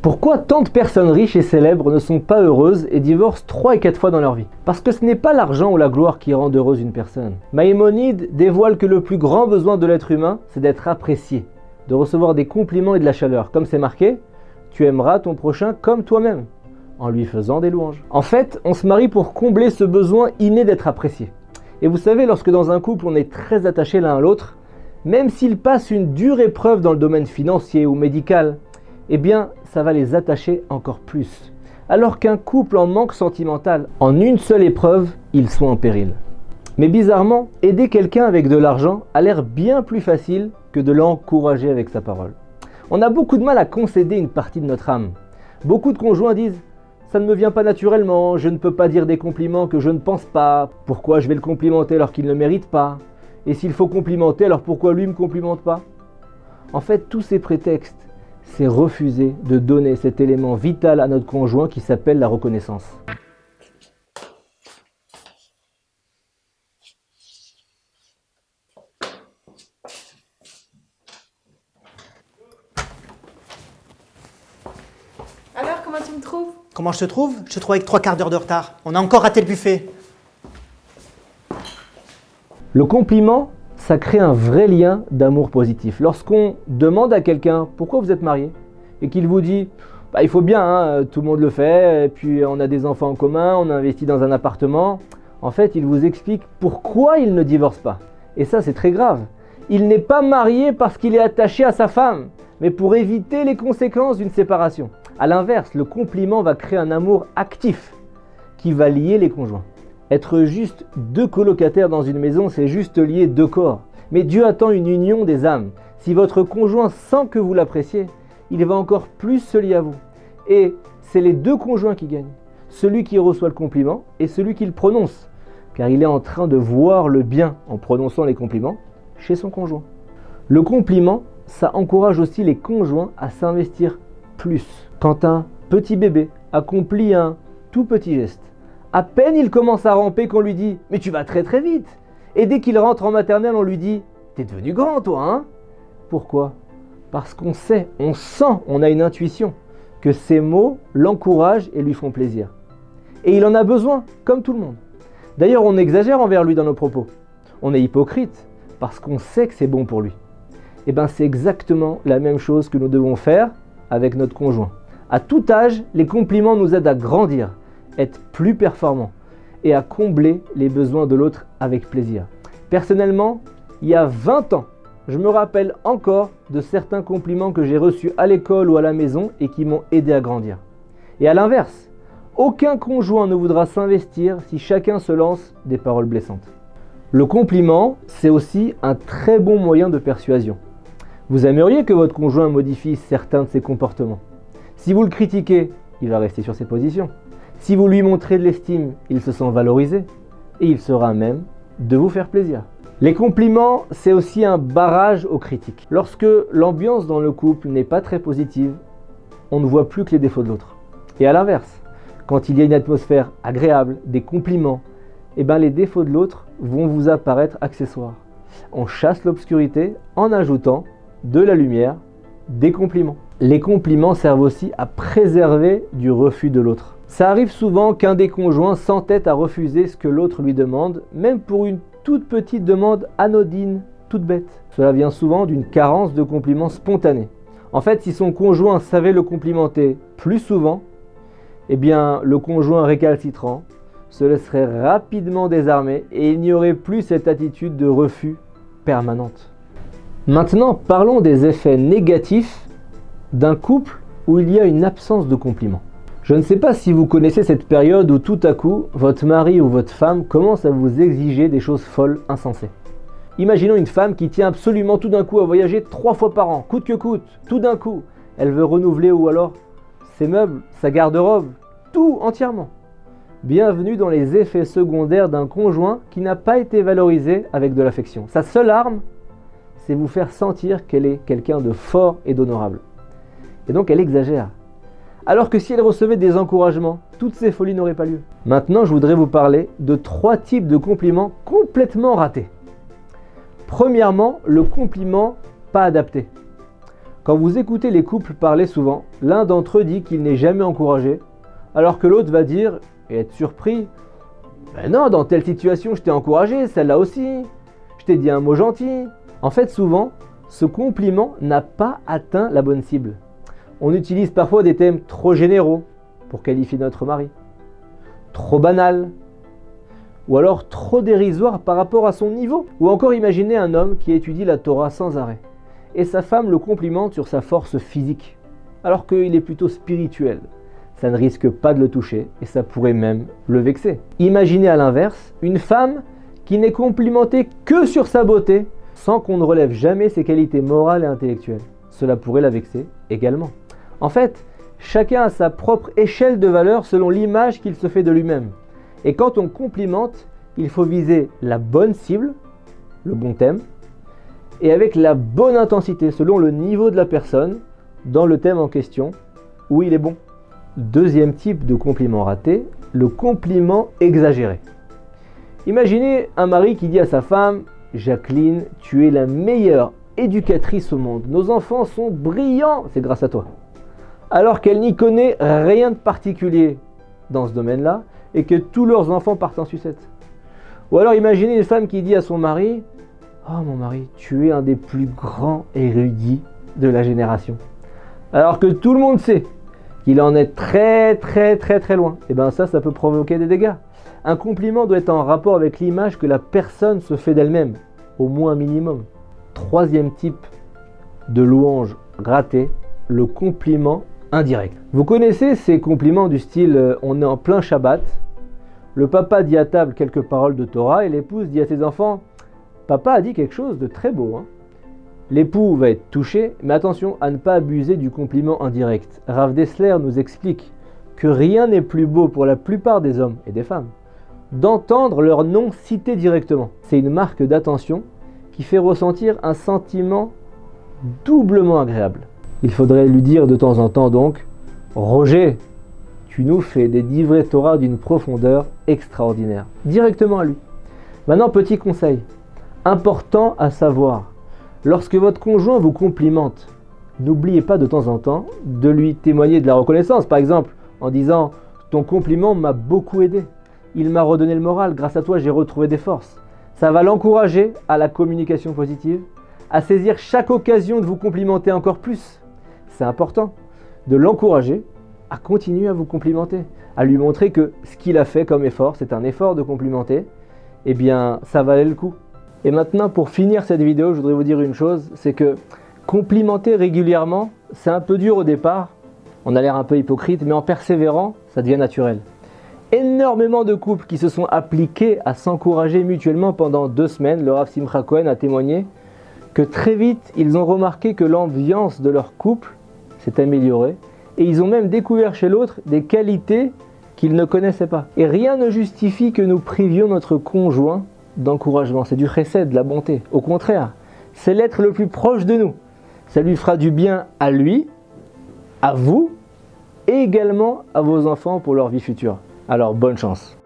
Pourquoi tant de personnes riches et célèbres ne sont pas heureuses et divorcent 3 et 4 fois dans leur vie? Parce que ce n'est pas l'argent ou la gloire qui rend heureuse une personne. Maïmonide dévoile que le plus grand besoin de l'être humain, c'est d'être apprécié, de recevoir des compliments et de la chaleur. Comme c'est marqué, tu aimeras ton prochain comme toi-même, en lui faisant des louanges. En fait, on se marie pour combler ce besoin inné d'être apprécié. Et vous savez, lorsque dans un couple on est très attaché l'un à l'autre, même s'ils passent une dure épreuve dans le domaine financier ou médical, eh bien, ça va les attacher encore plus. Alors qu'un couple en manque sentimental, en une seule épreuve, ils sont en péril. Mais bizarrement, aider quelqu'un avec de l'argent a l'air bien plus facile que de l'encourager avec sa parole. On a beaucoup de mal à concéder une partie de notre âme. Beaucoup de conjoints disent « ça ne me vient pas naturellement, je ne peux pas dire des compliments que je ne pense pas, pourquoi je vais le complimenter alors qu'il ne mérite pas? Et s'il faut complimenter, alors pourquoi lui ne me complimente pas ?» En fait, tous ces prétextes, c'est refuser de donner cet élément vital à notre conjoint qui s'appelle la reconnaissance. Alors, comment tu me trouves? Comment je te trouve? Je te trouve avec 3 quarts d'heure de retard. On a encore raté le buffet. Le compliment, ça crée un vrai lien d'amour positif. Lorsqu'on demande à quelqu'un pourquoi vous êtes marié et qu'il vous dit il faut bien, hein, tout le monde le fait, et puis on a des enfants en commun, on a investi dans un appartement. En fait, il vous explique pourquoi il ne divorce pas. Et ça, c'est très grave. Il n'est pas marié parce qu'il est attaché à sa femme, mais pour éviter les conséquences d'une séparation. A l'inverse, le compliment va créer un amour actif qui va lier les conjoints. Être juste 2 colocataires dans une maison, c'est juste lier 2 corps. Mais Dieu attend une union des âmes. Si votre conjoint sent que vous l'appréciez, il va encore plus se lier à vous. Et c'est les 2 conjoints qui gagnent. Celui qui reçoit le compliment et celui qui le prononce. Car il est en train de voir le bien en prononçant les compliments chez son conjoint. Le compliment, ça encourage aussi les conjoints à s'investir plus. Quand un petit bébé accomplit un tout petit geste, à peine il commence à ramper qu'on lui dit « mais tu vas très très vite !» Et dès qu'il rentre en maternelle, on lui dit « t'es devenu grand toi, hein ?» Pourquoi? Parce qu'on sait, on sent, on a une intuition que ces mots l'encouragent et lui font plaisir. Et il en a besoin, comme tout le monde. D'ailleurs, on exagère envers lui dans nos propos. On est hypocrite parce qu'on sait que c'est bon pour lui. Et bien c'est exactement la même chose que nous devons faire avec notre conjoint. À tout âge, les compliments nous aident à grandir, être plus performants et à combler les besoins de l'autre avec plaisir. Personnellement, il y a 20 ans, je me rappelle encore de certains compliments que j'ai reçus à l'école ou à la maison et qui m'ont aidé à grandir. Et à l'inverse, aucun conjoint ne voudra s'investir si chacun se lance des paroles blessantes. Le compliment, c'est aussi un très bon moyen de persuasion. Vous aimeriez que votre conjoint modifie certains de ses comportements. Si vous le critiquez, il va rester sur ses positions. Si vous lui montrez de l'estime, il se sent valorisé et il sera même de vous faire plaisir. Les compliments, c'est aussi un barrage aux critiques. Lorsque l'ambiance dans le couple n'est pas très positive, on ne voit plus que les défauts de l'autre. Et à l'inverse, quand il y a une atmosphère agréable, des compliments, les défauts de l'autre vont vous apparaître accessoires. On chasse l'obscurité en ajoutant de la lumière, des compliments. Les compliments servent aussi à préserver du refus de l'autre. Ça arrive souvent qu'un des conjoints s'entête à refuser ce que l'autre lui demande, même pour une toute petite demande anodine, toute bête. Cela vient souvent d'une carence de compliments spontanés. En fait, si son conjoint savait le complimenter plus souvent, le conjoint récalcitrant se laisserait rapidement désarmer et il n'y aurait plus cette attitude de refus permanente. Maintenant, parlons des effets négatifs d'un couple où il y a une absence de compliments. Je ne sais pas si vous connaissez cette période où tout à coup, votre mari ou votre femme commence à vous exiger des choses folles, insensées. Imaginons une femme qui tient absolument tout d'un coup à voyager 3 fois par an, coûte que coûte, tout d'un coup. Elle veut renouveler ou alors ses meubles, sa garde-robe, tout entièrement. Bienvenue dans les effets secondaires d'un conjoint qui n'a pas été valorisé avec de l'affection. Sa seule arme, c'est vous faire sentir qu'elle est quelqu'un de fort et d'honorable. Et donc elle exagère. Alors que si elle recevait des encouragements, toutes ces folies n'auraient pas lieu. Maintenant, je voudrais vous parler de 3 types de compliments complètement ratés. Premièrement, le compliment pas adapté. Quand vous écoutez les couples parler souvent, l'un d'entre eux dit qu'il n'est jamais encouragé, alors que l'autre va dire, et être surpris, « Ben non, dans telle situation, je t'ai encouragé, celle-là aussi, je t'ai dit un mot gentil. » En fait, souvent, ce compliment n'a pas atteint la bonne cible. On utilise parfois des thèmes trop généraux pour qualifier notre mari, trop banals, ou alors trop dérisoires par rapport à son niveau. Ou encore imaginez un homme qui étudie la Torah sans arrêt, et sa femme le complimente sur sa force physique, alors qu'il est plutôt spirituel. Ça ne risque pas de le toucher, et ça pourrait même le vexer. Imaginez à l'inverse, une femme qui n'est complimentée que sur sa beauté, sans qu'on ne relève jamais ses qualités morales et intellectuelles. Cela pourrait la vexer également. En fait, chacun a sa propre échelle de valeur selon l'image qu'il se fait de lui-même. Et quand on complimente, il faut viser la bonne cible, le bon thème, et avec la bonne intensité selon le niveau de la personne dans le thème en question où il est bon. Deuxième type de compliment raté, le compliment exagéré. Imaginez un mari qui dit à sa femme « Jacqueline, tu es la meilleure éducatrice au monde. Nos enfants sont brillants, c'est grâce à toi. » Alors qu'elle n'y connaît rien de particulier dans ce domaine-là et que tous leurs enfants partent en sucette. Ou alors imaginez une femme qui dit à son mari « Oh mon mari, tu es un des plus grands érudits de la génération. » Alors que tout le monde sait qu'il en est très loin. Et bien ça peut provoquer des dégâts. Un compliment doit être en rapport avec l'image que la personne se fait d'elle-même, au moins un minimum. Troisième type de louange ratée, le compliment indirect. Vous connaissez ces compliments du style « on est en plein Shabbat », le papa dit à table quelques paroles de Torah et l'épouse dit à ses enfants « Papa a dit quelque chose de très beau, hein ?» L'époux va être touché, mais attention à ne pas abuser du compliment indirect. Rav Dessler nous explique que rien n'est plus beau pour la plupart des hommes et des femmes d'entendre leur nom cité directement. C'est une marque d'attention qui fait ressentir un sentiment doublement agréable. Il faudrait lui dire de temps en temps donc « Roger, tu nous fais des divrei Torah d'une profondeur extraordinaire. » Directement à lui. Maintenant, petit conseil, important à savoir. Lorsque votre conjoint vous complimente, n'oubliez pas de temps en temps de lui témoigner de la reconnaissance. Par exemple, en disant « Ton compliment m'a beaucoup aidé. Il m'a redonné le moral. Grâce à toi, j'ai retrouvé des forces. » Ça va l'encourager à la communication positive, à saisir chaque occasion de vous complimenter encore plus. C'est important de l'encourager à continuer à vous complimenter, à lui montrer que ce qu'il a fait comme effort, c'est un effort de complimenter, eh bien, ça valait le coup. Et maintenant, pour finir cette vidéo, je voudrais vous dire une chose, c'est que complimenter régulièrement, c'est un peu dur au départ, on a l'air un peu hypocrite, mais en persévérant, ça devient naturel. Énormément de couples qui se sont appliqués à s'encourager mutuellement pendant 2 semaines, le Rav Simcha Cohen a témoigné que très vite, ils ont remarqué que l'ambiance de leur couple s'est améliorée et ils ont même découvert chez l'autre des qualités qu'ils ne connaissaient pas. Et rien ne justifie que nous privions notre conjoint d'encouragement. C'est du chesed, de la bonté. Au contraire, c'est l'être le plus proche de nous. Ça lui fera du bien à lui, à vous et également à vos enfants pour leur vie future. Alors bonne chance.